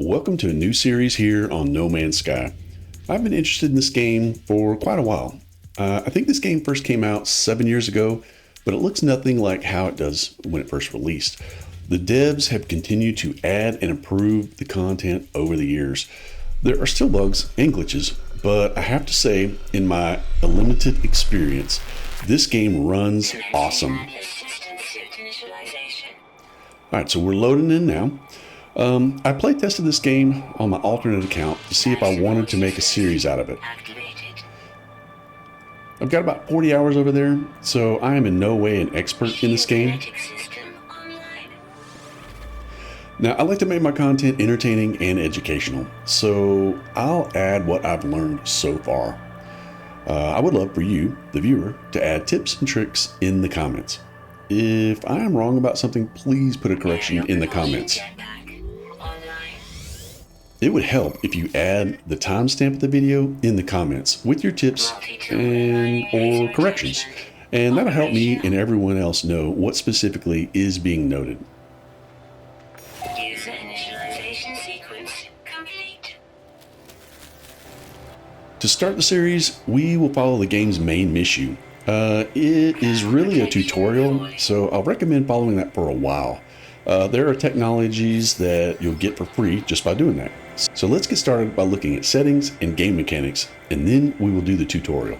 Welcome to a new series here on No Man's Sky. I've been interested in this game for quite a while. I think this game first came out 7 years ago, but it looks nothing like how it does when it first released. The devs have continued to add and improve the content over the years. There are still bugs and glitches, but I have to say, in my limited experience, this game runs awesome. Alright, so we're loading in now. I play tested this game on my alternate account to see if I wanted to make a series out of it. I've got about 40 hours over there, so I am in no way an expert in this game. Now, I like to make my content entertaining and educational, so I'll add what I've learned so far. I would love for you, the viewer, to add tips and tricks in the comments. If I am wrong about something, please put a correction in the comments. It would help if you add the timestamp of the video in the comments with your tips and or corrections. And that'll help me and everyone else know what specifically is being noted. User initialization sequence complete. To start the series, we will follow the game's main mission. It is really a tutorial, so I'll recommend following that for a while. There are technologies that you'll get for free just by doing that. So let's get started by looking at settings and game mechanics, and then we will do the tutorial.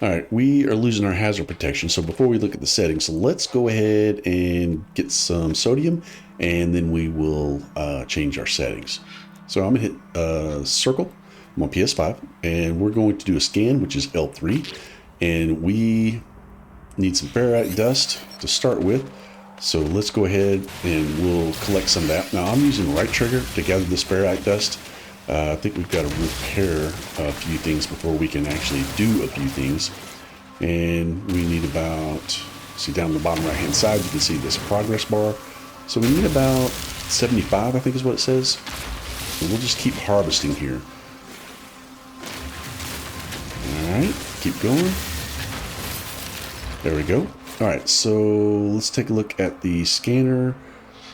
Alright, we are losing our hazard protection, so before we look at the settings, let's go ahead and get some sodium, and then we will change our settings. So I'm going to hit circle. I'm on PS5, and we're going to do a scan, which is L3, and we need some ferrite dust to start with. So let's go ahead and we'll collect some of that. Now I'm using right trigger to gather this ferrite dust. I think we've got to repair a few things before we can actually do a few things. And we need about, see down the bottom right hand side, you can see this progress bar. So we need about 75, I think is what it says. And we'll just keep harvesting here. All right, keep going. There we go. All right, so let's take a look at the scanner,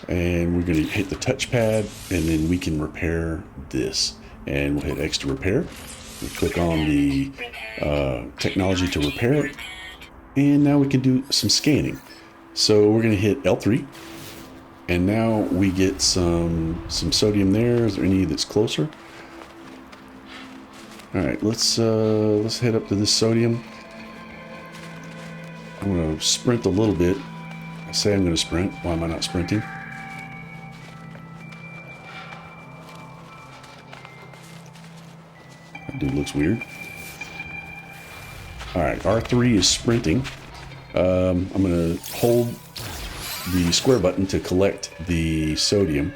and we're going to hit the touchpad, and then we can repair this. And we'll hit X to repair. We'll click on the technology to repair it, and now we can do some scanning. So we're going to hit L3, and now we get some sodium there. Is there any that's closer? All right, let's head up to this sodium. I'm going to sprint a little bit. I say I'm going to sprint. Why am I not sprinting? That dude looks weird. Alright, R3 is sprinting. I'm going to hold the square button to collect the sodium.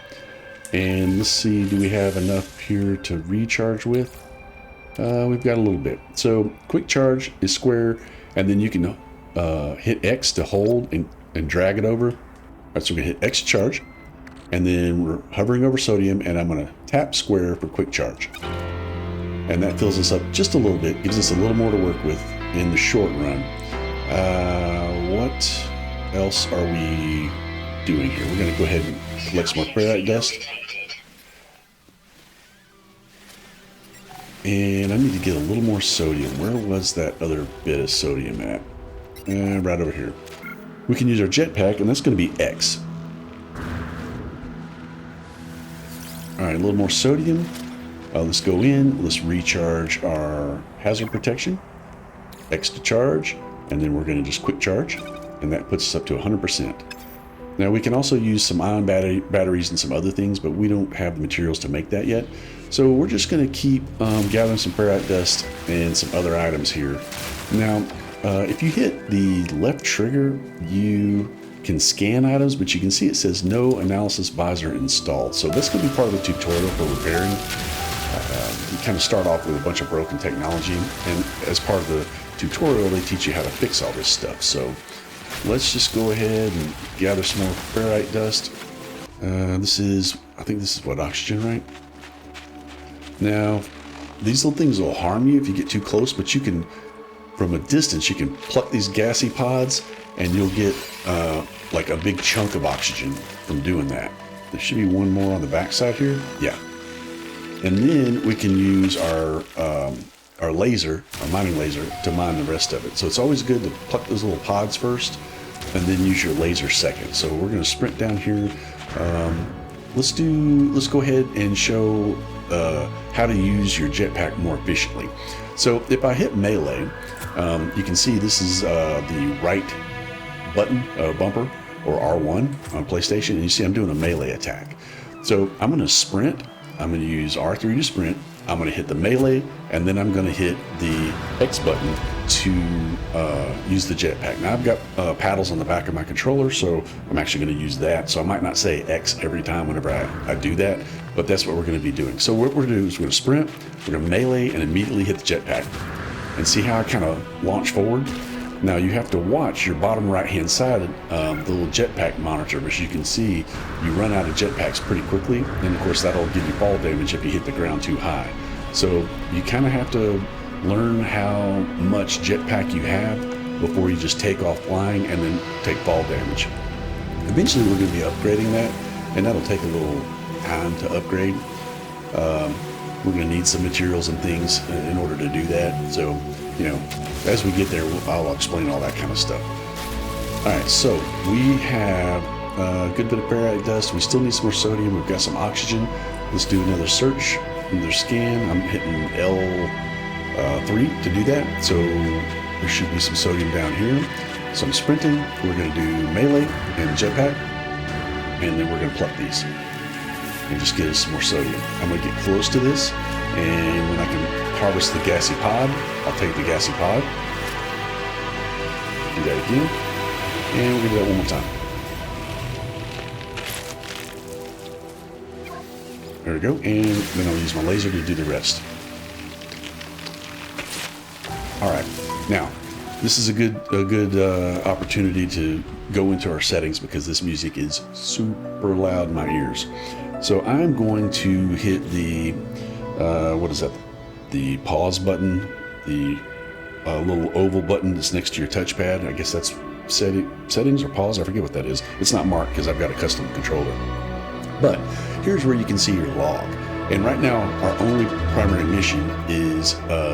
And let's see, do we have enough here to recharge with? We've got a little bit. So, quick charge is square, and then you can hit X to hold and drag it over. All right, so we're gonna hit X to charge, and then we're hovering over sodium, and I'm gonna tap square for quick charge. And that fills us up just a little bit, gives us a little more to work with in the short run. What else are we doing here? We're gonna go ahead and collect some more ferrite dust. And I need to get a little more sodium. Where was that other bit of sodium at? Right over here. We can use our jetpack, and that's going to be X. Alright, a little more sodium. Let's go in. Let's recharge our hazard protection. X to charge. And then we're going to just quick charge. And that puts us up to 100%. Now, we can also use some ion batteries and some other things, but we don't have the materials to make that yet. So we're just going to keep gathering some ferrite dust and some other items here. Now, if you hit the left trigger, you can scan items, but you can see it says no analysis visor installed. So that's going to be part of the tutorial for repairing. You kind of start off with a bunch of broken technology, and as part of the tutorial, they teach you how to fix all this stuff. So let's just go ahead and gather some more ferrite dust. I think this is what, oxygen, right? Now, these little things will harm you if you get too close, but you can, from a distance, you can pluck these gassy pods, and you'll get like a big chunk of oxygen from doing that. There should be one more on the back side here. Yeah. And then we can use our laser, our mining laser, to mine the rest of it. So it's always good to pluck those little pods first and then use your laser second. So we're going to sprint down here. Let's go ahead and show how to use your jetpack more efficiently. So if I hit melee, you can see this is the right button, bumper, or R1 on PlayStation, and you see I'm doing a melee attack. So I'm going to sprint. I'm going to use R3 to sprint. I'm going to hit the melee, and then I'm going to hit the X button to use the jetpack. Now I've got paddles on the back of my controller, so I'm actually going to use that. So I might not say X every time whenever I do that, but that's what we're going to be doing. So what we're going to do is we're going to sprint, we're going to melee, and immediately hit the jetpack. And see how I kind of launch forward? Now you have to watch your bottom right-hand side, the little jetpack monitor, as you can see, you run out of jetpacks pretty quickly, and of course that'll give you fall damage if you hit the ground too high. So you kind of have to learn how much jetpack you have before you just take off flying and then take fall damage. Eventually we're going to be upgrading that, and that'll take a little time to upgrade. We're going to need some materials and things in order to do that. So, you know, as we get there, I'll explain all that kind of stuff. All right, so we have a good bit of periodic dust. We still need some more sodium. We've got some oxygen. Let's do another search, another scan. I'm hitting L3 to do that. So there should be some sodium down here. So I'm sprinting. We're going to do melee and jetpack, and then we're going to pluck these and just get us some more sodium. I'm going to get close to this, and when I can harvest the gassy pod, I'll take the gassy pod. Do that again, and we'll do that one more time. There we go, and then I'll use my laser to do the rest. All right, now this is a good opportunity to go into our settings because this music is super loud in my ears. So I'm going to hit the what is that? The pause button, the little oval button that's next to your touchpad. I guess that's settings or pause. I forget what that is. It's not marked because I've got a custom controller. But here's where you can see your log. And right now, our only primary mission is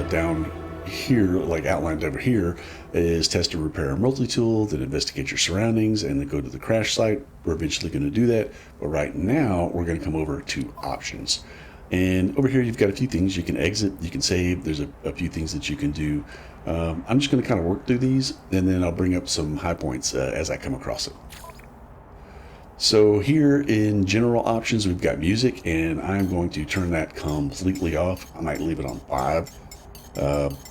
down here, like outlined over here, is test and repair a multi-tool, then investigate your surroundings, and then go to the crash site. We're eventually going to do that. But right now, we're going to come over to options. And over here, you've got a few things. You can exit, you can save. There's a few things that you can do. I'm just going to kind of work through these, and then I'll bring up some high points as I come across it. So here in general options, we've got music, and I'm going to turn that completely off. I might leave it on 5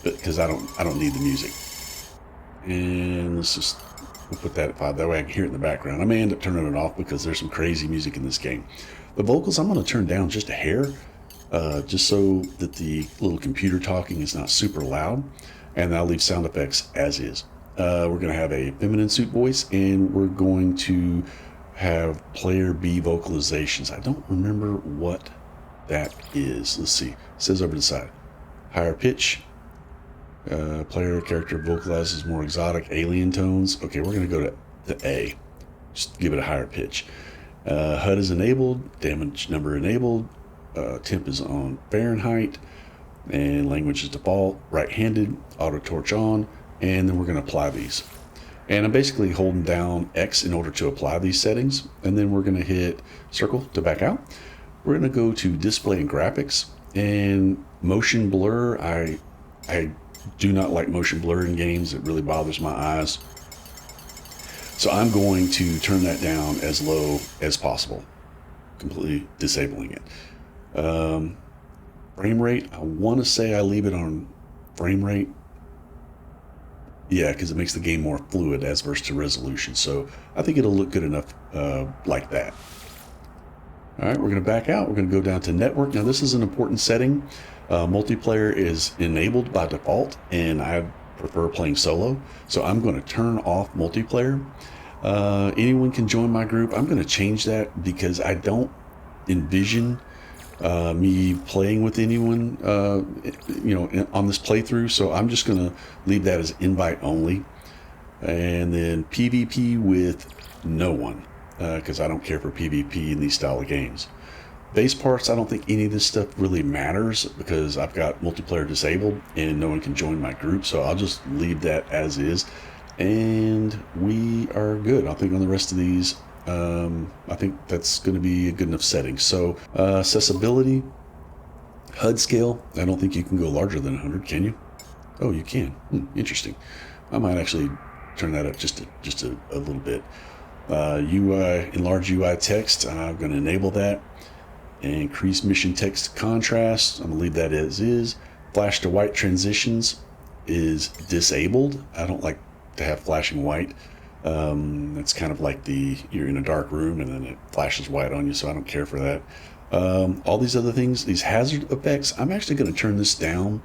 because I don't need the music. And let's just put that at 5. That way I can hear it in the background. I may end up turning it off because there's some crazy music in this game. The vocals I'm going to turn down just a hair, just so that the little computer talking is not super loud. And I'll leave sound effects as is. We're going to have a feminine suit voice, and we're going to have player B vocalizations. I don't remember what that is. Let's see. It says over the side. Higher pitch. Player character vocalizes more exotic alien tones. Okay, we're going to go to the A. Just give it a higher pitch. HUD is enabled. Damage number enabled. Temp is on Fahrenheit. And language is default. Right-handed. Auto torch on. And then we're going to apply these. And I'm basically holding down X in order to apply these settings. And then we're going to hit circle to back out. We're going to go to display and graphics. And motion blur. I do not like motion blur in games. It really bothers my eyes. So I'm going to turn that down as low as possible. Completely disabling it. Frame rate. I want to say I leave it on frame rate. Yeah, because it makes the game more fluid as versus to resolution. So I think it'll look good enough like that. All right, we're going to back out. We're going to go down to network. Now, this is an important setting. Multiplayer is enabled by default, and I prefer playing solo. So I'm going to turn off multiplayer. Anyone can join my group. I'm going to change that because I don't envision me playing with anyone, on this playthrough. So I'm just going to leave that as invite only, and then PvP with no one. because I don't care for PvP in these style of games. Base parts, I don't think any of this stuff really matters because I've got multiplayer disabled and no one can join my group, so I'll just leave that as is. And we are good. I think on the rest of these, I think that's going to be a good enough setting. So accessibility, HUD scale, I don't think you can go larger than 100, can you? Oh, you can. Interesting. I might actually turn that up just a little bit. UI, enlarge UI text, I'm going to enable that. Increase mission text contrast, I'm going to leave that as is. Flash to white transitions is disabled. I don't like to have flashing white. It's kind of like you're in a dark room and then it flashes white on you, so I don't care for that. All these other things, these hazard effects, I'm actually going to turn this down.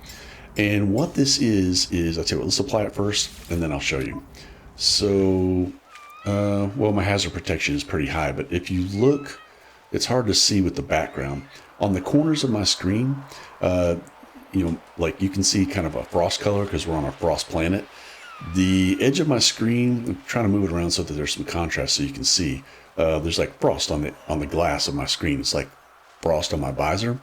And what this is I'll tell you what, let's apply it first and then I'll show you. So, well, my hazard protection is pretty high, but if you look, it's hard to see with the background. On the corners of my screen, like you can see kind of a frost color because we're on a frost planet. The edge of my screen, I'm trying to move it around so that there's some contrast so you can see. There's like frost on the glass of my screen. It's like frost on my visor.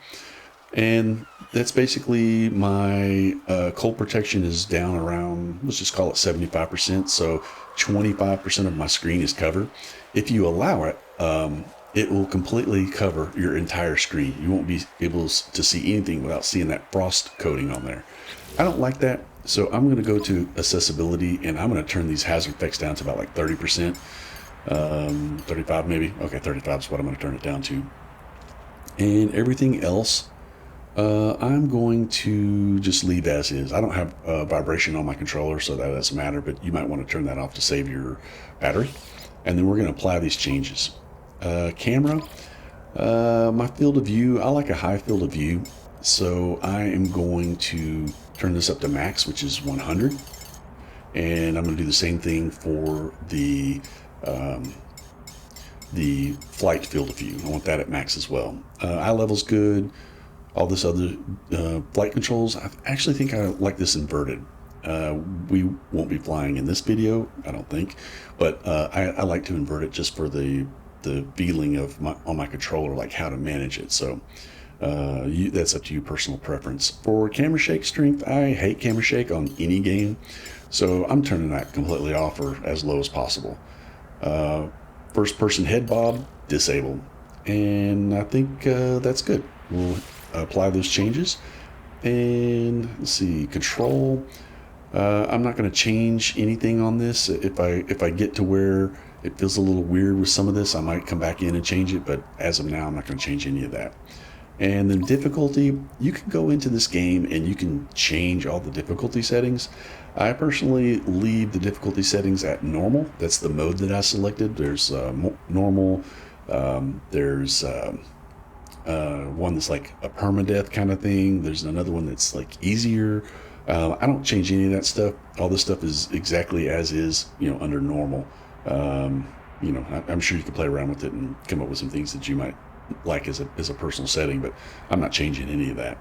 And that's basically my cold protection is down around, let's just call it 75%. So 25% of my screen is covered. If you allow it, it will completely cover your entire screen. You won't be able to see anything without seeing that frost coating on there. I don't like that. So I'm going to go to accessibility and I'm going to turn these hazard effects down to about like 30%, 35 maybe. Okay, 35 is what I'm going to turn it down to. And everything else, I'm going to just leave as is. I don't have vibration on my controller, so that doesn't matter, but you might want to turn that off to save your battery. And then we're going to apply these changes. Camera, my field of view, I like a high field of view, so I am going to turn this up to max, which is 100. And I'm going to do the same thing for the flight field of view. I want that at max as well. Eye level's good. All this other flight controls, I actually think I like this inverted. We won't be flying in this video, I don't think, but I like to invert it just for the feeling of on my controller, like how to manage it. So that's up to you, personal preference. For camera shake strength, I hate camera shake on any game, so I'm turning that completely off or as low as possible. First person head bob, disabled. And I think that's good. We'll apply those changes. And let's see, control. I'm not going to change anything on this. If I get to where it feels a little weird with some of this, I might come back in and change it, but as of now, I'm not going to change any of that. And then difficulty, you can go into this game and you can change all the difficulty settings. I personally leave the difficulty settings at normal. That's the mode that I selected. There's normal, there's one that's like a permadeath kind of thing. There's another one that's like easier. I don't change any of that stuff. All this stuff is exactly as is, under normal. I'm sure you can play around with it and come up with some things that you might like as a personal setting, but I'm not changing any of that.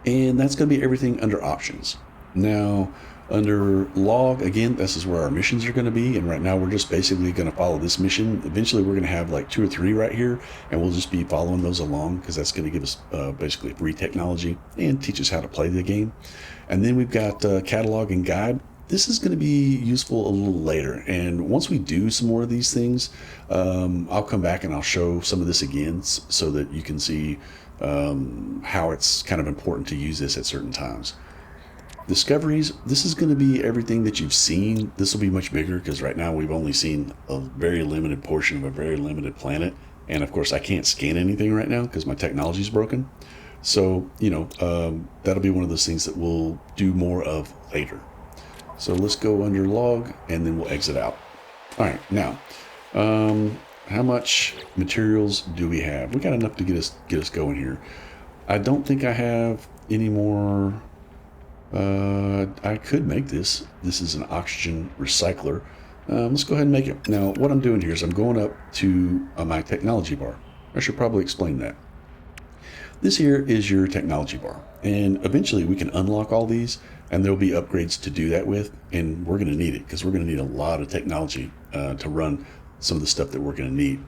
And that's going to be everything under options. Now, under log, again, this is where our missions are going to be. And right now we're just basically going to follow this mission. Eventually we're going to have like 2 or 3 right here, and we'll just be following those along because that's going to give us basically free technology and teach us how to play the game. And then we've got catalog and guide. This is going to be useful a little later. And once we do some more of these things, I'll come back and I'll show some of this again so that you can see how it's kind of important to use this at certain times. Discoveries, this is going to be everything that you've seen. This will be much bigger because right now we've only seen a very limited portion of a very limited planet. And of course I can't scan anything right now because my technology is broken. So, that'll be one of those things that we'll do more of later. So let's go under log and then we'll exit out. All right, now, how much materials do we have? We got enough to get us going here. I don't think I have any more. I could make this. This is an oxygen recycler. Let's go ahead and make it. Now, what I'm doing here is I'm going up to my technology bar. I should probably explain that. This here is your technology bar, and eventually we can unlock all these, and there'll be upgrades to do that with, and we're going to need it because we're going to need a lot of technology to run some of the stuff that we're going to need.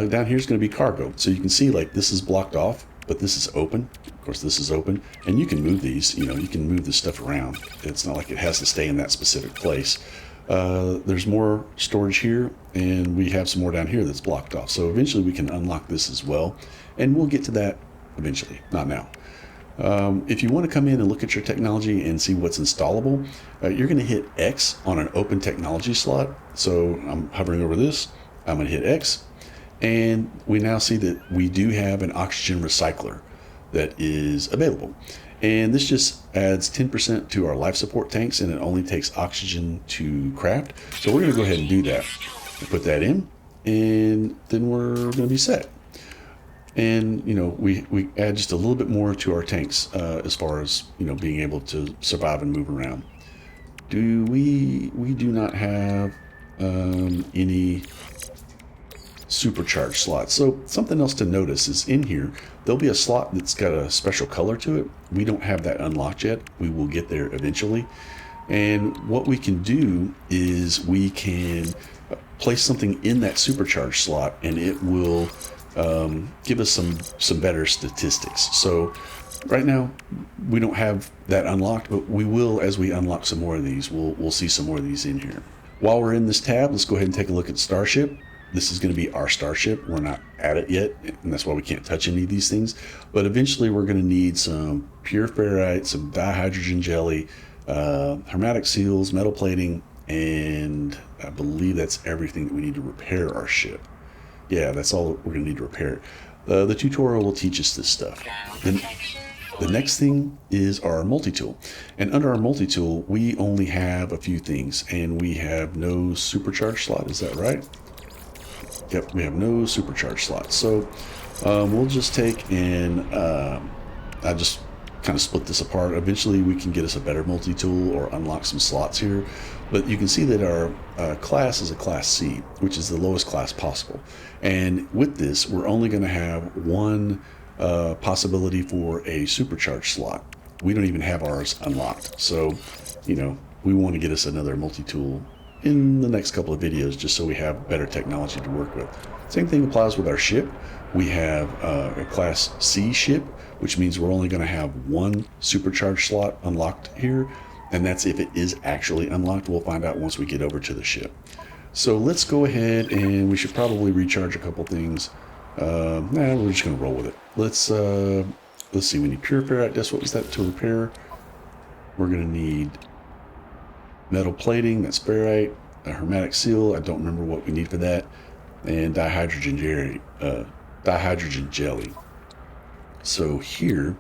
Down here is going to be cargo. So you can see like this is blocked off, but this is open. Of course, this is open, and you can move these. You know, you can move this stuff around. It's not like it has to stay in that specific place. There's more storage here, and we have some more down here that's blocked off. So eventually we can unlock this as well, and we'll get to that eventually, not now. If you want to come in and look at your technology and see what's installable, you're going to hit X on an open technology slot. So I'm hovering over this, I'm going to hit X, and we now see that we do have an oxygen recycler that is available. And this just adds 10% to our life support tanks, and it only takes oxygen to craft. So we're going to go ahead and do that. Put that in, and then we're going to be set. And, you know, we add just a little bit more to our tanks as far as, you know, being able to survive and move around. We do not have any supercharged slots. So something else to notice is in here, there'll be a slot that's got a special color to it. We don't have that unlocked yet. We will get there eventually. And what we can do is we can place something in that supercharged slot, and it will give us some better statistics. So right now we don't have that unlocked, but we will as we unlock some more of these. We'll see some more of these in here. While we're in this tab, let's go ahead and take a look at Starship. This is going to be our Starship. We're not at it yet, and that's why we can't touch any of these things. But eventually we're going to need some pure ferrite, some dihydrogen jelly, hermetic seals, metal plating, and I believe that's everything that we need to repair our ship. Yeah, that's all we're going to need to repair it. The tutorial will teach us this stuff. Then the next thing is our multi-tool. And under our multi-tool, we only have a few things, and we have no supercharged slot. Is that right? Yep, we have no supercharged slots. So we'll just take and I just kind of split this apart. Eventually we can get us a better multi-tool or unlock some slots here. But you can see that our class is a class C, which is the lowest class possible. And with this, we're only going to have one possibility for a supercharged slot. We don't even have ours unlocked. So, you know, we want to get us another multi-tool in the next couple of videos, just so we have better technology to work with. Same thing applies with our ship. We have a class C ship, which means we're only going to have one supercharged slot unlocked here, and that's if it is actually unlocked. We'll find out once we get over to the ship. So let's go ahead, and we should probably recharge a couple things. We're just going to roll with it. Let's see, we need pure ferrite dust. What was that to repair? We're going to need metal plating, that's ferrite, a hermetic seal, I don't remember what we need for that, and dihydrogen jelly. So here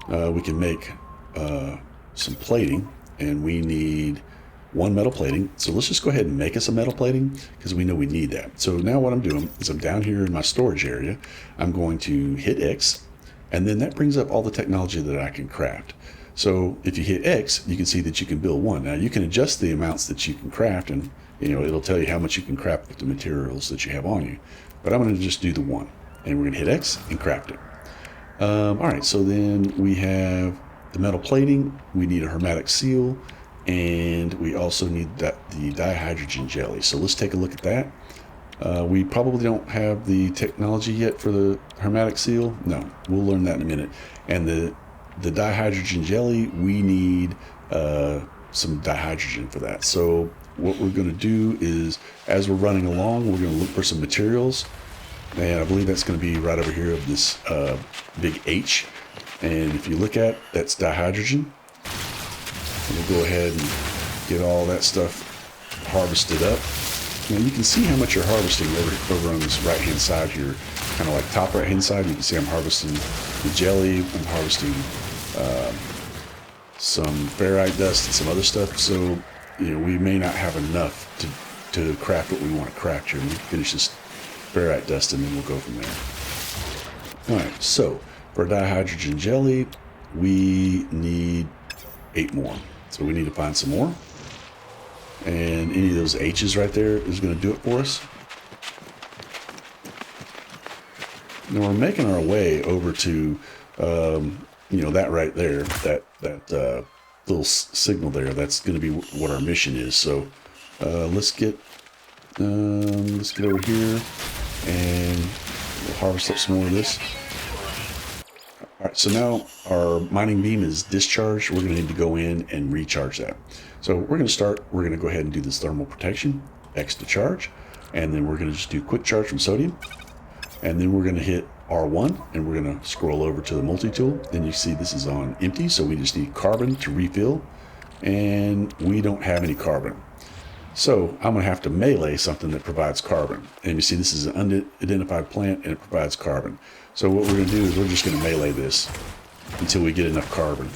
we can make some plating, and we need one metal plating. So let's just go ahead and make us a metal plating, because we know we need that. So now what I'm doing is I'm down here in my storage area. I'm going to hit X, and then that brings up all the technology that I can craft. So if you hit X, you can see that you can build one. Now you can adjust the amounts that you can craft, and you know it'll tell you how much you can craft with the materials that you have on you. But I'm going to just do the one, and we're going to hit X and craft it. All right, so then we have the metal plating. We need a hermetic seal, and we also need the dihydrogen jelly. So let's take a look at that. We probably don't have the technology yet for the hermetic seal. No, we'll learn that in a minute. And the dihydrogen jelly, we need some dihydrogen for that. So what we're going to do is, as we're running along, we're going to look for some materials, and I believe that's going to be right over here of this big H. And if you look at, that's dihydrogen. And we'll go ahead and get all that stuff harvested up. Now you can see how much you're harvesting over on this right hand side here, kind of like top right hand side. You can see I'm harvesting the jelly, I'm harvesting some ferrite dust and some other stuff. So you know, we may not have enough to craft what we want to craft here. We can finish this ferrite dust and then we'll go from there. All right, so for dihydrogen jelly, we need 8 more. So we need to find some more. And any of those H's right there is going to do it for us. Now we're making our way over to, you know, that right there, that little signal there. That's going to be what our mission is. So let's get Let's get over here and we'll harvest up some more of this. All right, so now our mining beam is discharged. We're going to need to go in and recharge that. So we're going to start, we're going to go ahead and do this thermal protection, X to charge, and then we're going to just do quick charge from sodium. And then we're going to hit R1 and we're going to scroll over to the multi-tool. And you see this is on empty, so we just need carbon to refill, and we don't have any carbon. So I'm going to have to melee something that provides carbon. And you see this is an unidentified plant and it provides carbon. So what we're going to do is we're just going to melee this until we get enough carbon.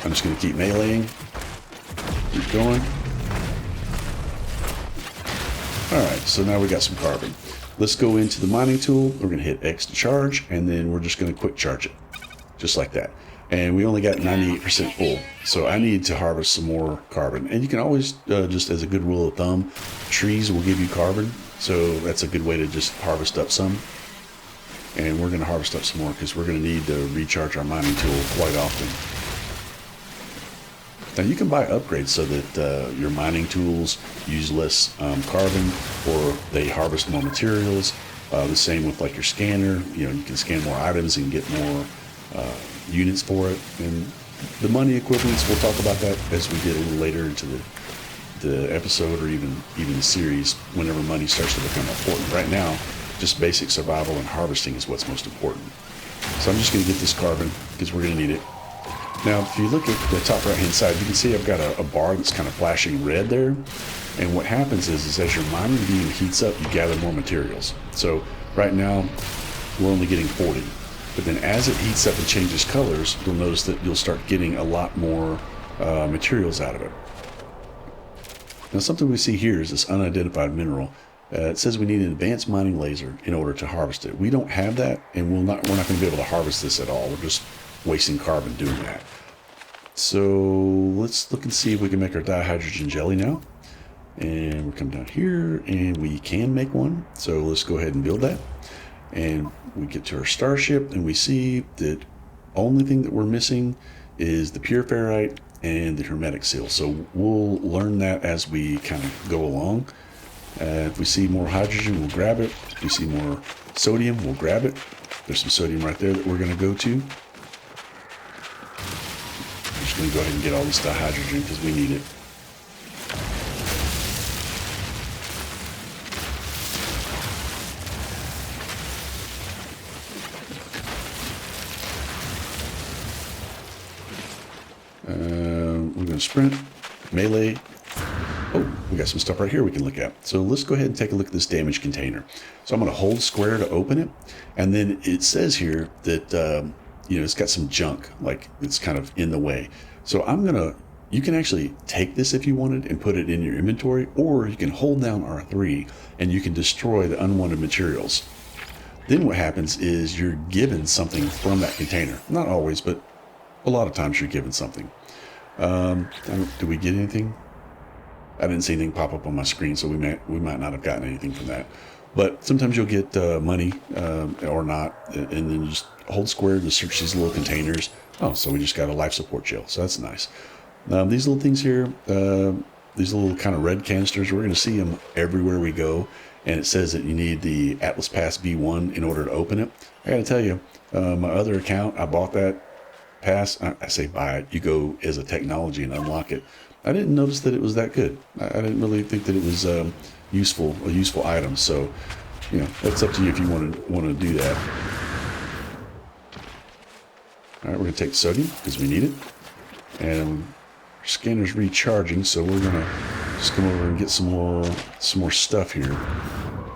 I'm just going to keep meleeing. Keep going. Alright, so now we got some carbon. Let's go into the mining tool. We're going to hit X to charge, and then we're just going to quick charge it. Just like that. And we only got 98% full. So I need to harvest some more carbon. And you can always, just as a good rule of thumb, trees will give you carbon. So that's a good way to just harvest up some. And we're going to harvest up some more because we're going to need to recharge our mining tool quite often. Now you can buy upgrades so that your mining tools use less carbon, or they harvest more materials. The same with like your scanner. You know, you can scan more items and get more units for it. And the money equivalents, we'll talk about that as we get a little later into the episode, or even the series, whenever money starts to become important. Right now, just basic survival and harvesting is what's most important. So I'm just going to get this carbon because we're going to need it. Now, if you look at the top right-hand side, you can see I've got a bar that's kind of flashing red there. And what happens is as your mining beam heats up, you gather more materials. So right now, we're only getting 40. But then as it heats up and changes colors, you'll notice that you'll start getting a lot more materials out of it. Now, something we see here is this unidentified mineral. It says we need an advanced mining laser in order to harvest it. We don't have that, and we're not going to be able to harvest this at all. We're just wasting carbon doing that. So let's look and see if we can make our dihydrogen jelly now. And we come down here and we can make one. So let's go ahead and build that. And we get to our starship and we see that only thing that we're missing is the pure ferrite and the hermetic seal. So we'll learn that as we kind of go along. If we see more hydrogen, we'll grab it. If we see more sodium, we'll grab it. There's some sodium right there that we're going to go to. I'm just going to go ahead and get all this dihydrogen because we need it. We're going to sprint, melee. Oh, we got some stuff right here we can look at. So let's go ahead and take a look at this damaged container. So I'm going to hold square to open it. And then it says here that, it's got some junk, like it's kind of in the way. So you can actually take this if you wanted and put it in your inventory, or you can hold down R3 and you can destroy the unwanted materials. Then what happens is you're given something from that container. Not always, but a lot of times you're given something. Do we get anything? I didn't see anything pop up on my screen, so we might not have gotten anything from that. But sometimes you'll get money or not, and then you just hold square to search these little containers. Oh, so we just got a life support gel, so that's nice. These little things here, these little kind of red canisters, we're going to see them everywhere we go, and it says that you need the Atlas Pass V1 in order to open it. I got to tell you, my other account, I bought that pass. I say buy it. You go as a technology and unlock it. I didn't notice that it was that good. I didn't really think that it was a useful item. So, that's up to you if you want to do that. All right, we're gonna take the sodium because we need it, and our scanner's recharging. So we're gonna just come over and get some more stuff here.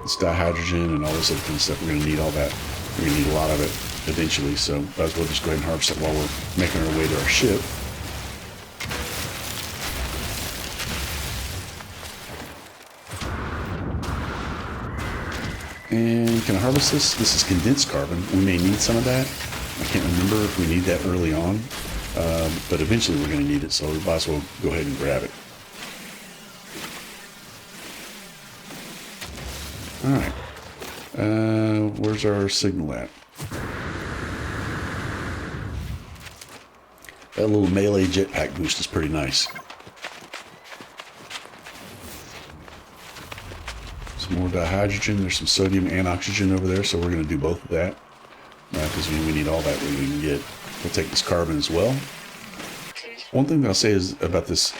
This dihydrogen and all this other kind of stuff. We're gonna need all that. We're gonna need a lot of it eventually. So might as well just go ahead and harvest it while we're making our way to our ship. And can I harvest this? This is condensed carbon. We may need some of that. I can't remember if we need that early on, but eventually we're going to need it, so we might as well go ahead and grab it. All right. Where's our signal at? That little melee jetpack boost is pretty nice. Some more dihydrogen. There's some sodium and oxygen over there, so we're going to do both of that. Because we need all that we can get. We'll take this carbon as well. One thing that I'll say is about this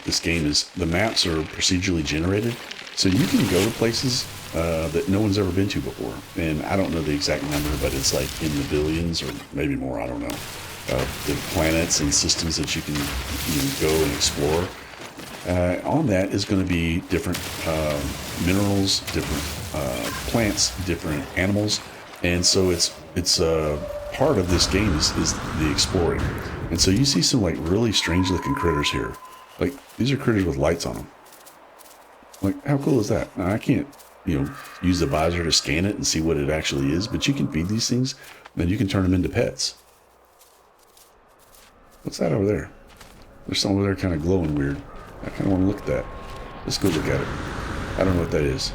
this game is the maps are procedurally generated, so you can go to places that no one's ever been to before. And I don't know the exact number, but it's like in the billions or maybe more. I don't know. The planets and systems that you can go and explore. On that is going to be different minerals, different plants, different animals, and so it's part of this game is the exploring. And so you see some like really strange looking critters here. Like these are critters with lights on them. Like how cool is that? Now, I can't use the visor to scan it and see what it actually is, but you can feed these things and you can turn them into pets. What's that over there? There's something over there kind of glowing weird. I kind of want to look at that. Let's go look at it. I don't know what that is.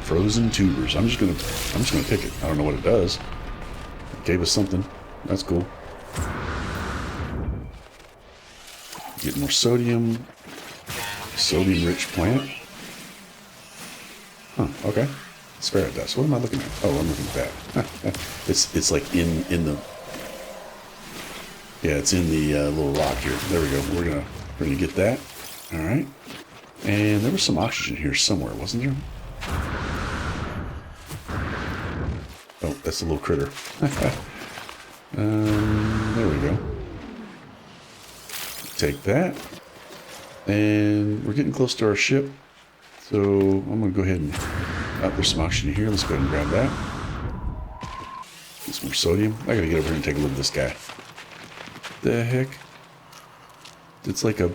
Frozen tubers. I'm just gonna pick it. I don't know what it does. It gave us something. That's cool. Get more sodium. Sodium-rich plant. Huh. Okay. Spirit dust. What am I looking at? Oh, I'm looking at that. it's like in the. Yeah, it's in the little rock here. There we go. We're gonna get that. All right. And there was some oxygen here somewhere, wasn't there? Oh, that's a little critter. There we go. Take that. And we're getting close to our ship. So I'm going to go ahead and... Oh, there's some oxygen here. Let's go ahead and grab that. Get some more sodium. I got to get over here and take a look at this guy. The heck? It's like a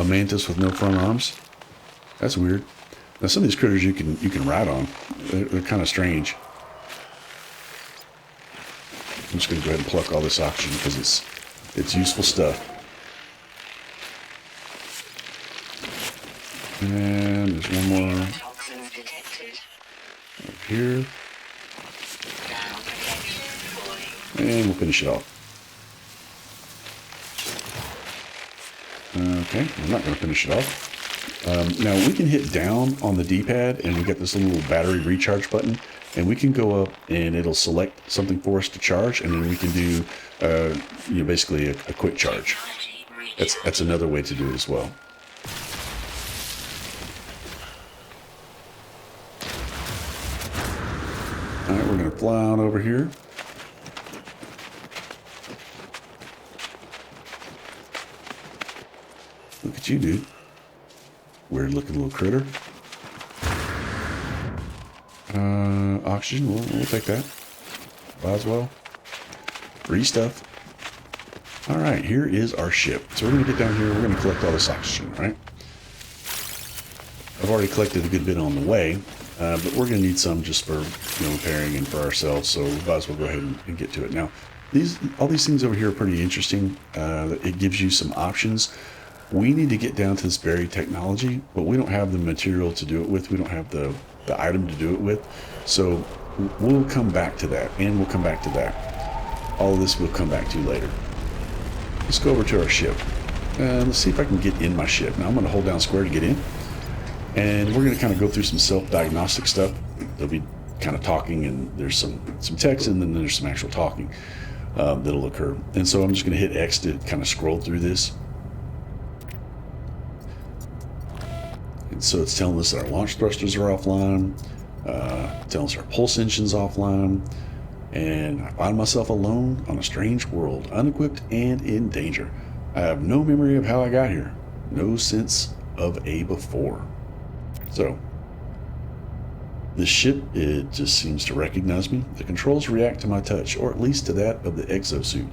mantis with no front arms. That's weird. Now some of these critters you can ride on. They're kind of strange. I'm just going to go ahead and pluck all this oxygen because it's useful stuff. And there's one more up here. And we'll finish it off. Okay, I'm not going to finish it off. Now we can hit down on the D-pad and we got this little battery recharge button. And we can go up and it'll select something for us to charge, and then we can do, basically a quick charge. That's another way to do it as well. All right, we're going to fly on over here. Look at you, dude. Weird looking little critter. Oxygen, we'll take that. Might as well. Free stuff. Alright, here is our ship. So we're going to get down here, we're going to collect all this oxygen, right? I've already collected a good bit on the way, but we're going to need some just for repairing and for ourselves, so we might as well go ahead and get to it. Now, all these things over here are pretty interesting. It gives you some options. We need to get down to this buried technology, but we don't have the material to do it with. We don't have the item to do it with. So we'll come back to that, and we'll come back to that. All of this we'll come back to later. Let's go over to our ship. Let's see if I can get in my ship. Now I'm going to hold down square to get in. And we're going to kind of go through some self-diagnostic stuff. They'll be kind of talking, and there's some text, and then there's some actual talking that'll occur. And so I'm just going to hit X to kind of scroll through this. And so it's telling us that our launch thrusters are offline, telling us our pulse engine's offline, and I find myself alone on a strange world, unequipped and in danger. I have no memory of how I got here, no sense of a before. So, this ship, it just seems to recognize me. The controls react to my touch, or at least to that of the exosuit.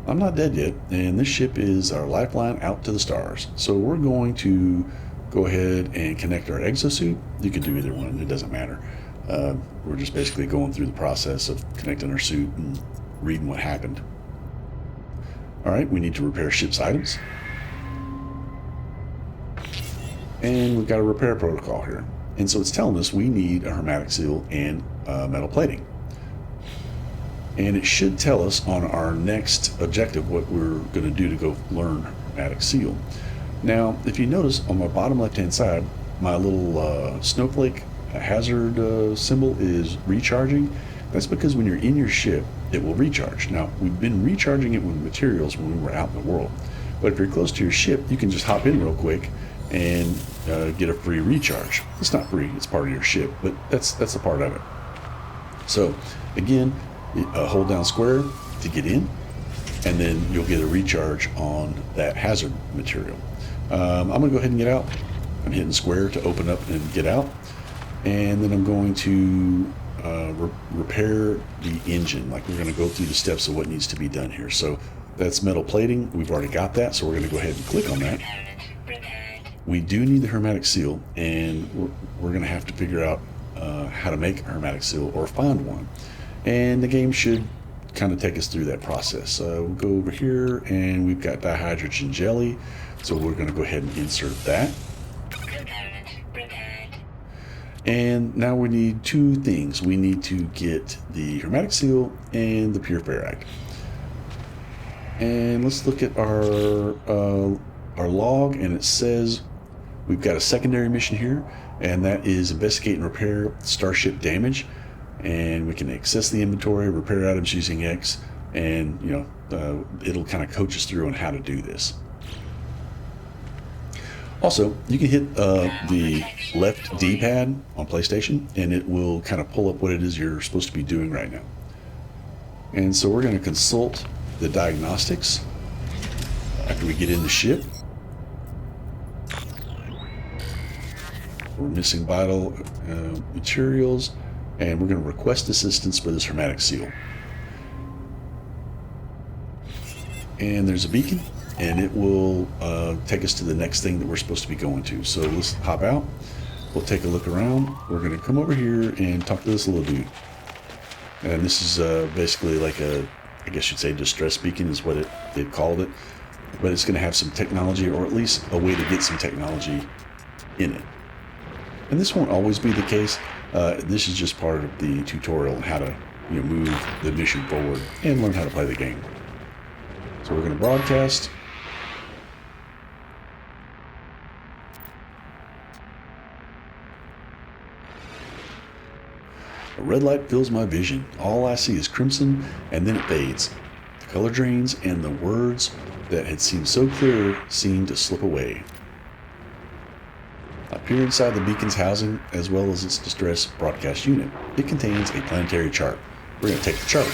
I'm not dead yet, and this ship is our lifeline out to the stars. So we're going to go ahead and connect our exosuit. You can do either one, it doesn't matter. We're just basically going through the process of connecting our suit and reading what happened. All right, we need to repair ship's items. And we've got a repair protocol here. And so it's telling us we need a hermetic seal and metal plating. And it should tell us on our next objective what we're going to do to go learn Hermetic Seal. Now, if you notice on my bottom left-hand side, my little snowflake hazard symbol is recharging. That's because when you're in your ship, it will recharge. Now, we've been recharging it with materials when we were out in the world. But if you're close to your ship, you can just hop in real quick and get a free recharge. It's not free, it's part of your ship, but that's a part of it. So, again, hold down square to get in, and then you'll get a recharge on that hazard material. I'm going to go ahead and get out. I'm hitting square to open up and get out, and then I'm going to repair the engine. Like, we're going to go through the steps of what needs to be done here. So that's metal plating. We've already got that, so we're going to go ahead and click on that. We do need the Hermetic Seal, and we're going to have to figure out how to make a Hermetic Seal or find one. And the game should kind of take us through that process. We'll go over here, and we've got dihydrogen jelly, so we're going to go ahead and insert that. And now we need two things. We need to get the Hermetic Seal and the pure ferrite. And let's look at our log, and it says we've got a secondary mission here, and that is investigate and repair starship damage. And we can access the inventory, repair items using X, and it'll kind of coach us through on how to do this. Also, you can hit the left D-pad on PlayStation, and it will kind of pull up what it is you're supposed to be doing right now. And so we're going to consult the diagnostics after we get in the ship. We're missing vital materials, and we're going to request assistance for this Hermetic Seal. And there's a beacon, and it will take us to the next thing that we're supposed to be going to. So let's hop out. We'll take a look around. We're going to come over here and talk to this little dude. And this is basically like a, I guess you'd say, distress beacon is what they've called it. But it's going to have some technology, or at least a way to get some technology in it. And this won't always be the case. This is just part of the tutorial on how to move the mission forward and learn how to play the game. So we're going to broadcast. A red light fills my vision. All I see is crimson, and then it fades. The color drains, and the words that had seemed so clear seem to slip away. I peer inside the beacon's housing, as well as its distress broadcast unit. It contains a planetary chart. We're going to take the chart.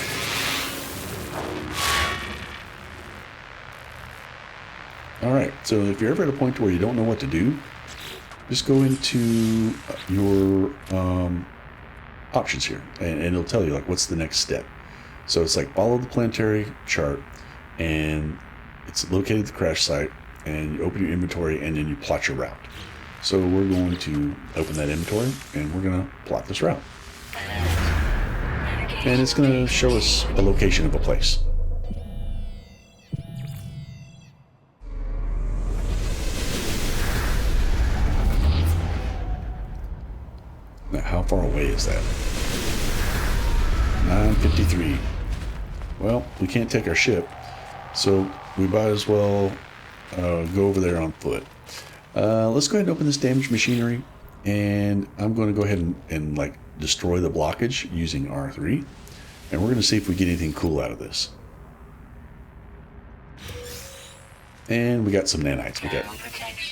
Alright, so if you're ever at a point where you don't know what to do, just go into your options here, and it'll tell you like what's the next step. So it's like follow the planetary chart, and it's located at the crash site, and you open your inventory, and then you plot your route. So we're going to open that inventory, and we're going to plot this route. And it's going to show us a location of a place. Now, how far away is that? 9:53. Well, we can't take our ship, so we might as well go over there on foot. Let's go ahead and open this damaged machinery, and I'm going to go ahead and like destroy the blockage using R3, and we're going to see if we get anything cool out of this. And we got some nanites. We got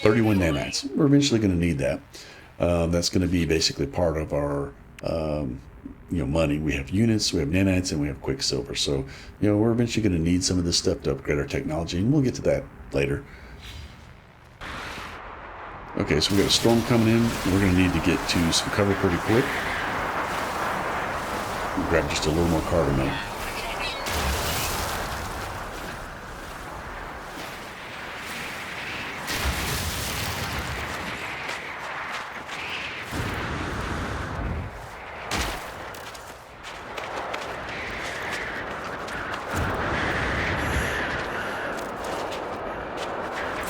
31 nanites. We're eventually going to need that. That's going to be basically part of our money. We have units, we have nanites, and we have quicksilver. So we're eventually going to need some of this stuff to upgrade our technology, and we'll get to that later. Okay, so we got a storm coming in. We're going to need to get to some cover pretty quick. We'll grab just a little more carbon metal.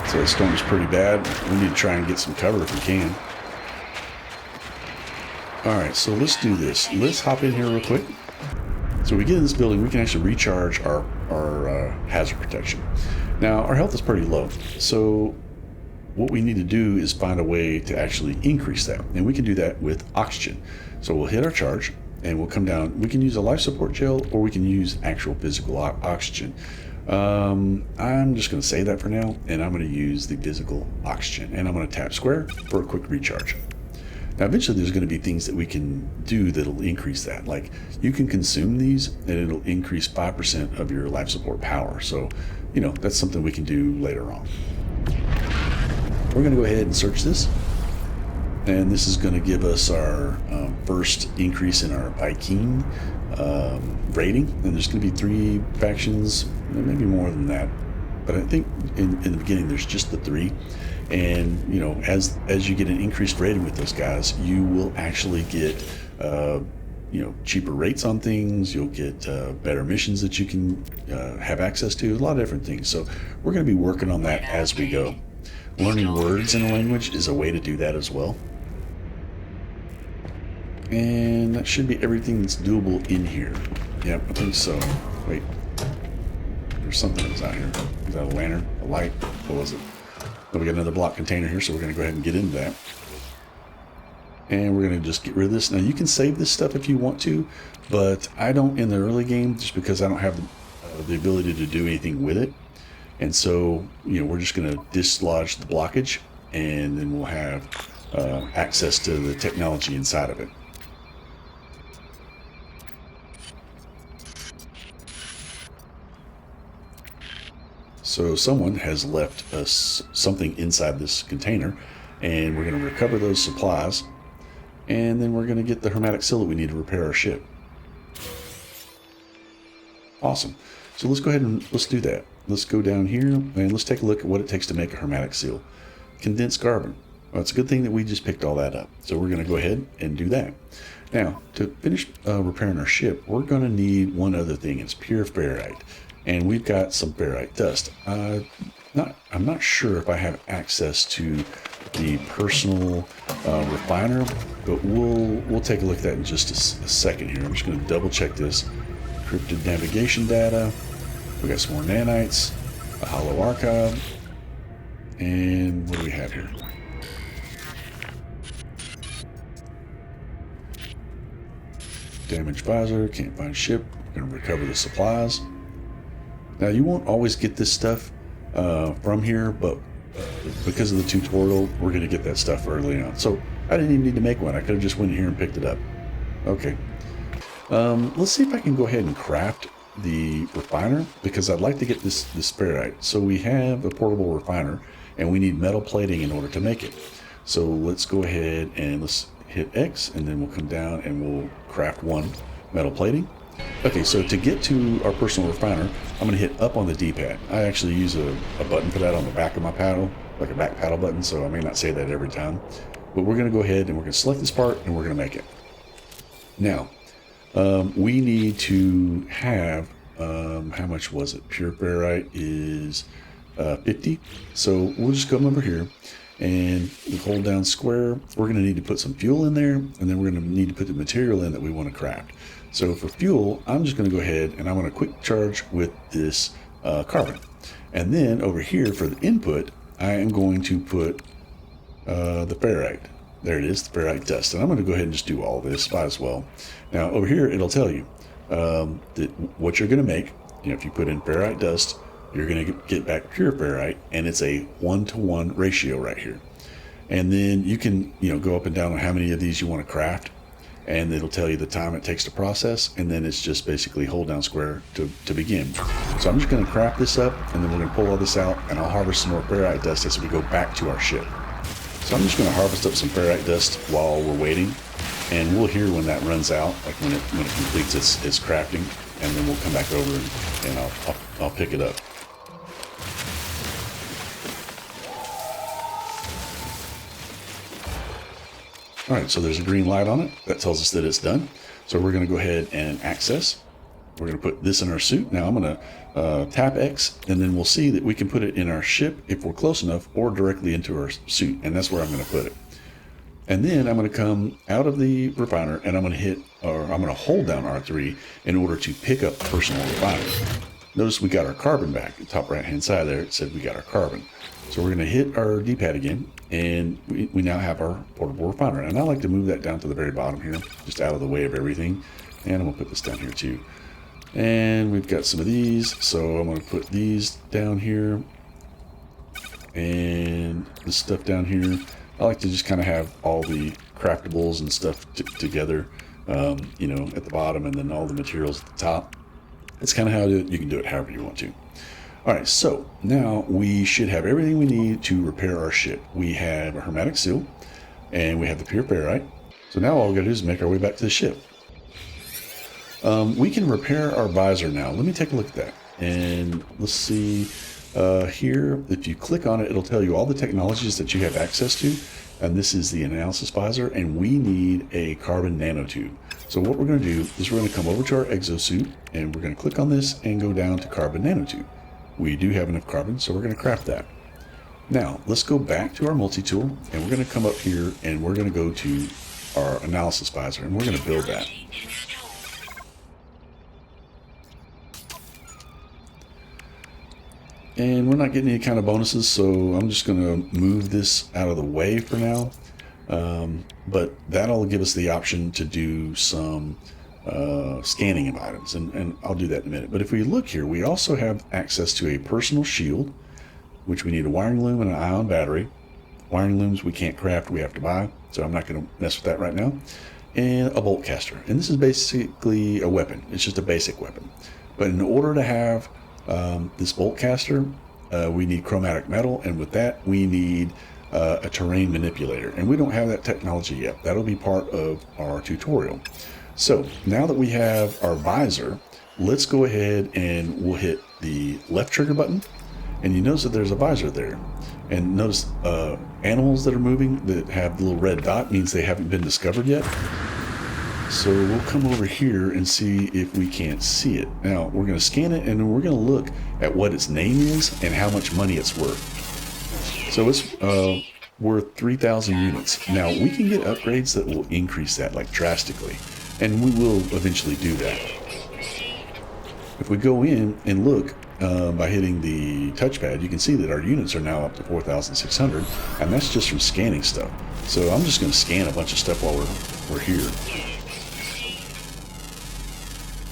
So the storm is pretty bad. We need to try and get some cover if we can. Alright, so let's do this. Let's hop in here real quick. So we get in this building, we can actually recharge our hazard protection. Now, our health is pretty low, so what we need to do is find a way to actually increase that. And we can do that with oxygen. So we'll hit our charge and we'll come down. We can use a life support gel or we can use actual physical oxygen. I'm just going to say that for now, and I'm going to use the physical oxygen, and I'm going to tap square for a quick recharge. Now, eventually there's going to be things that we can do that'll increase that. Like you can consume these and it'll increase 5% of your life support power. So, you know, that's something we can do later on. We're going to go ahead and search this. And this is going to give us our first increase in our Viking rating. And there's going to be 3 factions, maybe more than that. But I think in the beginning there's just the 3. And you know, as you get an increased rating with those guys, you will actually get you know, cheaper rates on things. You'll get better missions that you can have access to. A lot of different things. So we're going to be working on that as we go. Learning words in a language is a way to do that as well. And that should be everything that's doable in here. Yep, I think so. Wait, there's something that's out here. Is that a lantern? A light? What was it? Oh, we got another block container here, so we're going to go ahead and get into that. And we're going to just get rid of this. Now, you can save this stuff if you want to, but I don't in the early game just because I don't have the ability to do anything with it. And so, you know, we're just going to dislodge the blockage, and then we'll have access to the technology inside of it. So someone has left us something inside this container, and we're going to recover those supplies, and then we're going to get the hermetic seal that we need to repair our ship. Awesome. So let's go ahead and let's do that. Let's go down here and let's take a look at what it takes to make a hermetic seal. Condensed carbon. Well, it's a good thing that we just picked all that up. So we're going to go ahead and do that. Now, to finish repairing our ship, we're going to need one other thing. It's pure ferrite. And we've got some ferrite dust. I'm not sure if I have access to the personal refiner, but we'll take a look at that in just a second here. I'm just going to double check this. Encrypted navigation data. We got some more nanites, a hollow archive, and what do we have here? Damaged visor, can't find ship. We're going to recover the supplies. Now, you won't always get this stuff from here, but because of the tutorial, we're going to get that stuff early on. So I didn't even need to make one. I could have just went here and picked it up. Okay. Let's see if I can go ahead and craft the refiner, because I'd like to get this ferrite. So we have a portable refiner, and we need metal plating in order to make it. So let's go ahead and let's hit X, and then we'll come down and we'll craft 1 metal plating. Okay, so to get to our personal refiner, I'm going to hit up on the D-pad. I actually use a button for that on the back of my paddle, like a back paddle button, so I may not say that every time. But we're going to go ahead and we're going to select this part, and we're going to make it. Now, we need to have, how much was it? Pure ferrite is 50. So we'll just come over here and hold down square. We're going to need to put some fuel in there, and then we're going to need to put the material in that we want to craft. So for fuel, I'm just going to go ahead and I'm going to quick charge with this carbon. And then over here for the input, I am going to put the ferrite. There it is, the ferrite dust. And I'm going to go ahead and just do all this, might as well. Now over here, it'll tell you that what you're going to make. You know, if you put in ferrite dust, you're going to get back pure ferrite, and it's a 1-to-1 ratio right here. And then you can, you know, go up and down on how many of these you want to craft, and it'll tell you the time it takes to process, and then it's just basically hold down square to begin. So I'm just going to craft this up, and then we're going to pull all this out, and I'll harvest some more ferrite dust as we go back to our ship. So I'm just going to harvest up some ferrite dust while we're waiting, and we'll hear when that runs out, like when it completes its crafting, and then we'll come back over and I'll pick it up. All right, so there's a green light on it. That tells us that it's done. So we're going to go ahead and access. We're going to put this in our suit. Now I'm going to tap X, and then we'll see that we can put it in our ship if we're close enough, or directly into our suit. And that's where I'm going to put it. And then I'm going to come out of the refiner and I'm going to hit, or I'm going to hold down R3 in order to pick up personal refiner. Notice we got our carbon back. The top right hand side there, it said we got our carbon. So we're going to hit our D-pad again, and we now have our portable refiner. And I like to move that down to the very bottom here, just out of the way of everything. And I'm going to put this down here too. And we've got some of these, so I'm going to put these down here. And this stuff down here. I like to just kind of have all the craftables and stuff together, you know, at the bottom, and then all the materials at the top. It's kind of how you can do it however you want to. All right, so now we should have everything we need to repair our ship. We have a hermetic seal, and we have the pure ferrite. So now all we gotta do is make our way back to the ship. We can repair our visor now. Let me take a look at that. And let's see here, if you click on it, it'll tell you all the technologies that you have access to. And this is the analysis visor, and we need a carbon nanotube. So what we're gonna do is we're gonna come over to our exosuit, and we're gonna click on this and go down to carbon nanotube. We do have enough carbon, so we're gonna craft that. Now, let's go back to our multi-tool, and we're gonna come up here, and we're gonna go to our analysis visor, and we're gonna build that. And we're not getting any kind of bonuses, so I'm just going to move this out of the way for now. But that'll give us the option to do some scanning of items, and I'll do that in a minute. But if we look here, we also have access to a personal shield, which we need a wiring loom and an ion battery. Wiring looms we can't craft, we have to buy, so I'm not going to mess with that right now. And a bolt caster. And this is basically a weapon. It's just a basic weapon. But in order to have this bolt caster, we need chromatic metal, and with that we need a terrain manipulator, and we don't have that technology yet. That'll be part of our tutorial. So now that we have our visor, let's go ahead and we'll hit the left trigger button, and you notice that there's a visor there, and notice animals that are moving that have the little red dot means they haven't been discovered yet. So we'll come over here and see if we can't see it. Now we're going to scan it, and we're going to look at what its name is and how much money it's worth. So it's worth 3,000 units. Now we can get upgrades that will increase that like drastically, and we will eventually do that. If we go in and look by hitting the touchpad, you can see that our units are now up to 4,600, and that's just from scanning stuff. So I'm just going to scan a bunch of stuff while we're here.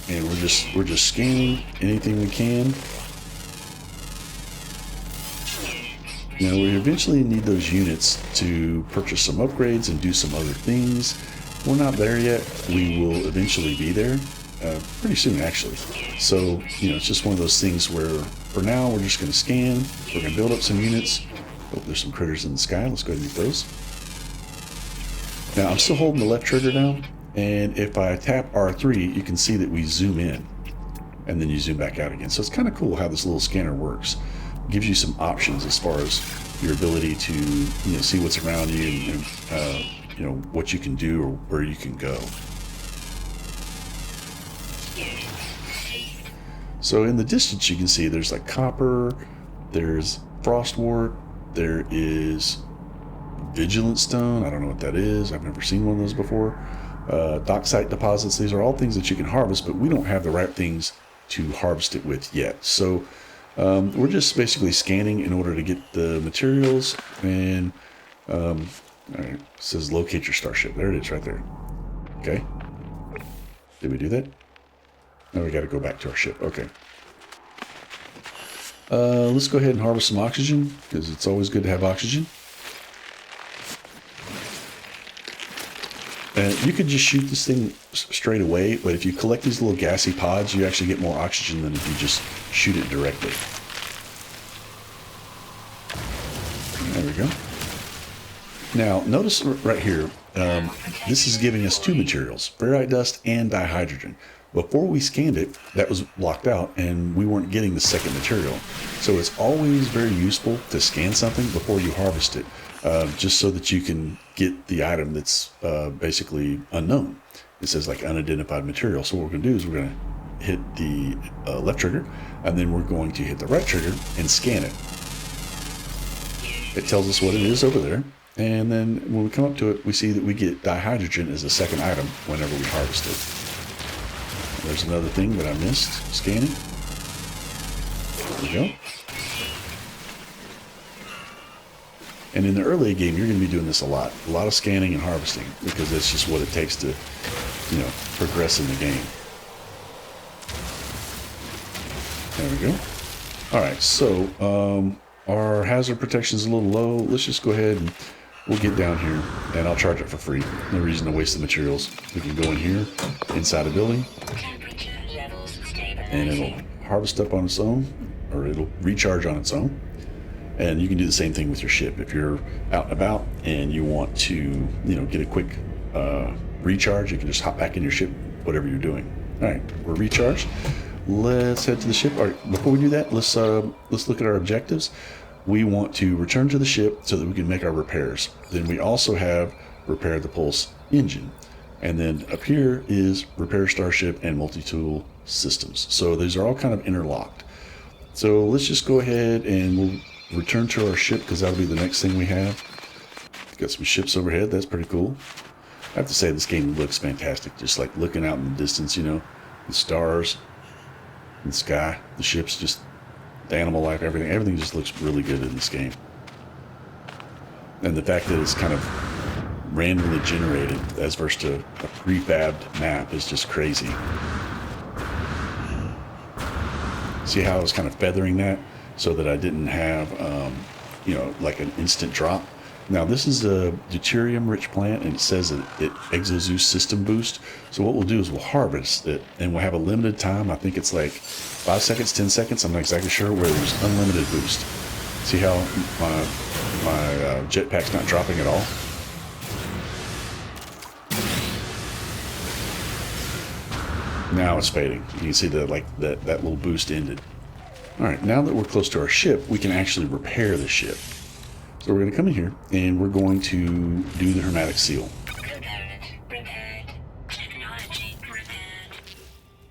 And we're just scanning anything we can. Now we eventually need those units to purchase some upgrades and do some other things. We're not there yet. We will eventually be there pretty soon, actually. So, you know, it's just one of those things where for now we're just going to scan. We're going to build up some units. Oh, there's some critters in the sky. Let's go ahead and get those. Now I'm still holding the left trigger down. And if I tap R3, you can see that we zoom in, and then you zoom back out again. So it's kind of cool how this little scanner works. It gives you some options as far as your ability to, you know, see what's around you, and you know, what you can do or where you can go. So in the distance, you can see there's like copper, there's frostwort, there is vigilant stone. I don't know what that is. I've never seen one of those before. Docksite deposits. These are all things that you can harvest, but we don't have the right things to harvest it with yet. So we're just basically scanning in order to get the materials. And all right, it says locate your starship. There it is right there. Okay. Did we do that? Now we got to go back to our ship. Okay. Let's go ahead and harvest some oxygen, because it's always good to have oxygen. You could just shoot this thing straight away, but if you collect these little gassy pods, you actually get more oxygen than if you just shoot it directly. There we go. Now, notice right here, this is giving us two materials, ferrite dust and dihydrogen. Before we scanned it, that was blocked out, and we weren't getting the second material. So it's always very useful to scan something before you harvest it. Just so that you can get the item that's basically unknown. It says like unidentified material. So what we're going to do is we're going to hit the left trigger, and then we're going to hit the right trigger and scan it. It tells us what it is over there, And then when we come up to it, we see that we get dihydrogen as a second item whenever we harvest it. There's another thing that I missed scanning. There we go. And in the early game, you're going to be doing this a lot of scanning and harvesting, because that's just what it takes to, progress in the game. There we go. All right, so our hazard protection is a little low. Let's just go ahead and we'll get down here, and I'll charge it for free. No reason to waste the materials. We can go in here, inside a building, and it'll harvest up on its own, or it'll recharge on its own. And you can do the same thing with your ship. If you're out and about and you want to, get a quick recharge, you can just hop back in your ship, whatever you're doing. All right, we're recharged. Let's head to the ship. All right, before we do that, let's look at our objectives. We want to return to the ship so that we can make our repairs. Then we also have repair the pulse engine. And then up here is repair starship and multi-tool systems. So these are all kind of interlocked. So let's just go ahead and we'll return to our ship, because that'll be the next thing we have. Got some ships overhead. That's pretty cool. I have to say, this game looks fantastic. Just like looking out in the distance, the stars, the sky, the ships, just the animal life, everything just looks really good in this game. And the fact that it's kind of randomly generated as versus to a prefabbed map is just crazy. See how I was kind of feathering that so that I didn't have, like an instant drop. Now this is a deuterium-rich plant, and it says that it Exozeus system boost. So what we'll do is we'll harvest it, and we'll have a limited time. I think it's like 5 seconds, 10 seconds. I'm not exactly sure, where there's unlimited boost. See how my jetpack's not dropping at all? Now it's fading. You can see that that little boost ended. All right, now that we're close to our ship, we can actually repair the ship. So we're going to come in here, and we're going to do the hermetic seal.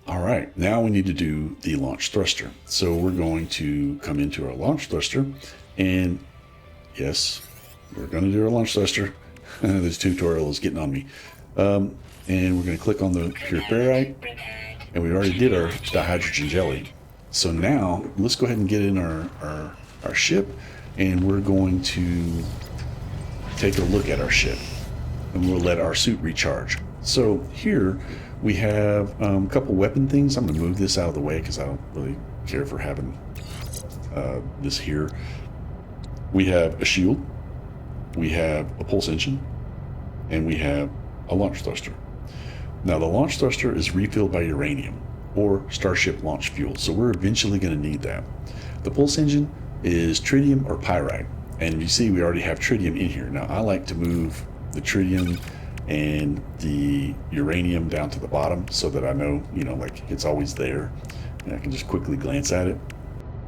All right, now we need to do the launch thruster. So we're going to come into our launch thruster, and yes, we're going to do our launch thruster. This tutorial is getting on me. And we're going to click on the pure ferrite, and we already did our dihydrogen jelly. So now let's go ahead and get in our ship, and we're going to take a look at our ship, and we'll let our suit recharge. So here we have a couple weapon things. I'm going to move this out of the way because I don't really care for having this here. We have a shield, we have a pulse engine, and we have a launch thruster. Now the launch thruster is refilled by uranium or starship launch fuel, so we're eventually going to need that. The pulse engine is tritium or pyrite, and you see we already have tritium in here. Now I like to move the tritium and the uranium down to the bottom so that I know, like it's always there, and I can just quickly glance at it.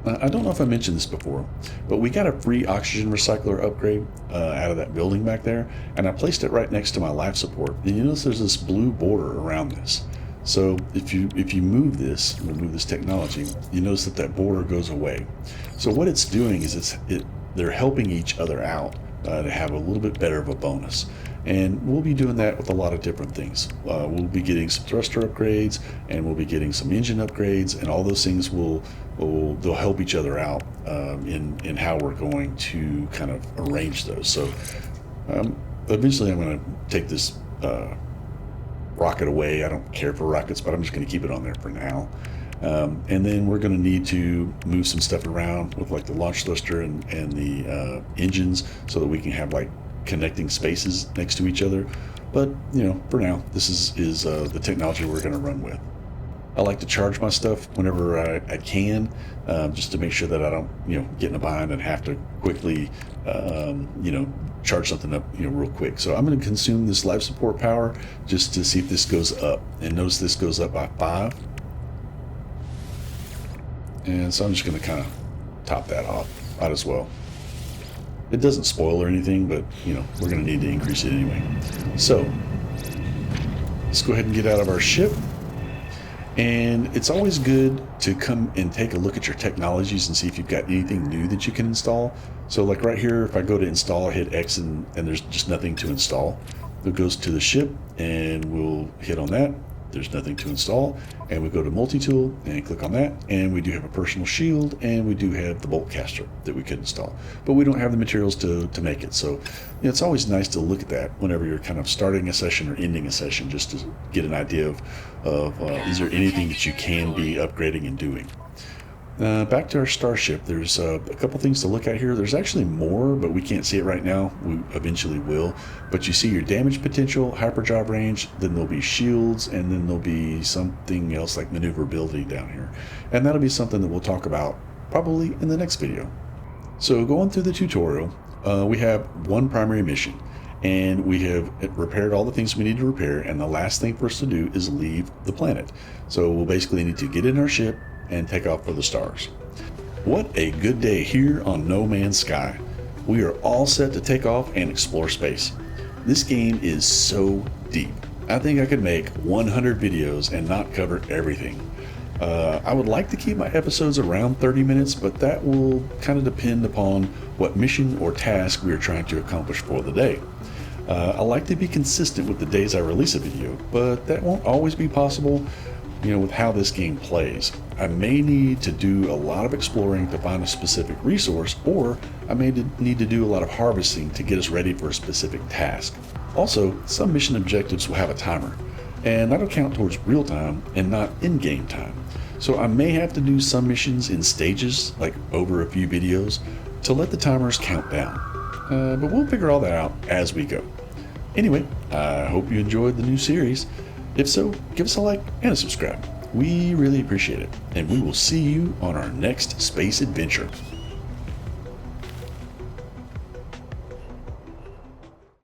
I don't know if I mentioned this before, but we got a free oxygen recycler upgrade out of that building back there, and I placed it right next to my life support. And you notice there's this blue border around this. So if you move this, remove this technology, you notice that border goes away. So what it's doing is they're helping each other out to have a little bit better of a bonus. And we'll be doing that with a lot of different things. We'll be getting some thruster upgrades, and we'll be getting some engine upgrades, and all those things they'll help each other out in how we're going to kind of arrange those. So eventually I'm going to take this rocket away. I don't care for rockets, but I'm just going to keep it on there for now. And then we're going to need to move some stuff around with like the launch thruster and the engines so that we can have like connecting spaces next to each other. But for now, this is the technology we're going to run with. I like to charge my stuff whenever I can, just to make sure that I don't get in a bind and have to quickly charge something up real quick. So I'm going to consume this life support power just to see if this goes up, and notice this goes up by 5. And so I'm just going to kind of top that off. Might as well. It doesn't spoil or anything, but we're going to need to increase it anyway. So let's go ahead and get out of our ship, And it's always good to come and take a look at your technologies and see if you've got anything new that you can install. So like right here, if I go to install, I hit X and there's just nothing to install. It goes to the ship and we'll hit on that. There's nothing to install. And we go to multi-tool and click on that. And we do have a personal shield and we do have the bolt caster that we could install. But we don't have the materials to make it. So it's always nice to look at that whenever you're kind of starting a session or ending a session, just to get an idea of is there anything that you can be upgrading and doing. Back to our starship, there's a couple things to look at here. There's actually more, but we can't see it right now. We eventually will. But you see your damage potential, hyperdrive range, then there'll be shields, and then there'll be something else like maneuverability down here. And that'll be something that we'll talk about probably in the next video. So going through the tutorial, we have one primary mission. And we have repaired all the things we need to repair, and the last thing for us to do is leave the planet. So we'll basically need to get in our ship and take off for the stars. What a good day here on No Man's Sky. We are all set to take off and explore space. This game is so deep. I think I could make 100 videos and not cover everything. I would like to keep my episodes around 30 minutes, but that will kind of depend upon what mission or task we are trying to accomplish for the day. I like to be consistent with the days I release a video, but that won't always be possible, with how this game plays. I may need to do a lot of exploring to find a specific resource, or I may need to do a lot of harvesting to get us ready for a specific task. Also, some mission objectives will have a timer, and that'll count towards real time and not in-game time. So I may have to do some missions in stages, like over a few videos, to let the timers count down. But we'll figure all that out as we go. Anyway, I hope you enjoyed the new series. If so, give us a like and a subscribe. We really appreciate it, and we will see you on our next space adventure.